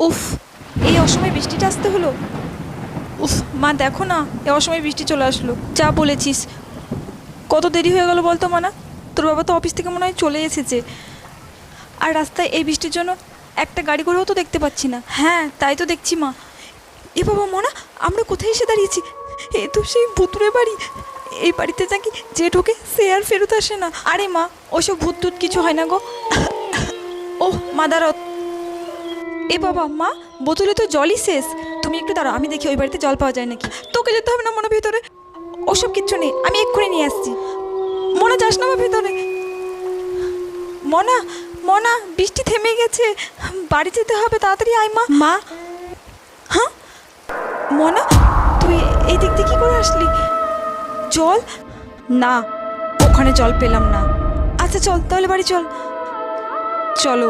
উফ, এই অসময়ে বৃষ্টিটা আসতে হলো। উফ মা, দেখো না, এই অসময়ে বৃষ্টি চলে আসলো। যা বলেছিস, কত দেরি হয়ে গেল বলতো মানা। তোর বাবা তো অফিস থেকে মনে হয় চলে এসেছে। আর রাস্তায় এই বৃষ্টির জন্য একটা গাড়ি করেও তো দেখতে পাচ্ছি না। হ্যাঁ, তাই তো দেখছি মা। এ বাবা মনা, আমরা কোথায় এসে দাঁড়িয়েছি? এ তো সেই ভুতুরে বাড়ি। এই বাড়িতে নাকি যে ঢোকে সে আর ফেরত আসে না। আরে মা, ওসব ভূত টুত কিছু হয় না গো। ওহ মা, দাঁড়াও। এ বাবা মা, বোতলে তো জলই শেষ। তুমি একটু দাঁড়াও, আমি দেখি ওই বাড়িতে জল পাওয়া যায় নাকি। তোকে যেতে হবে না মনে ভিতরে, ওসব কিচ্ছু নেই, আমি এক্ষুনি নিয়ে আসছি। মনা, যাস না আমার ভিতরে। মনা, মনা, বৃষ্টি থেমে গেছে, বাড়ি যেতে হবে, তাড়াতাড়ি আয় মা। মা, হ্যাঁ মনা, তুই এই দিক দিয়ে কী করে আসলি? জল না, ওখানে জল পেলাম না। আচ্ছা চল তাহলে বাড়ি চল। চলো।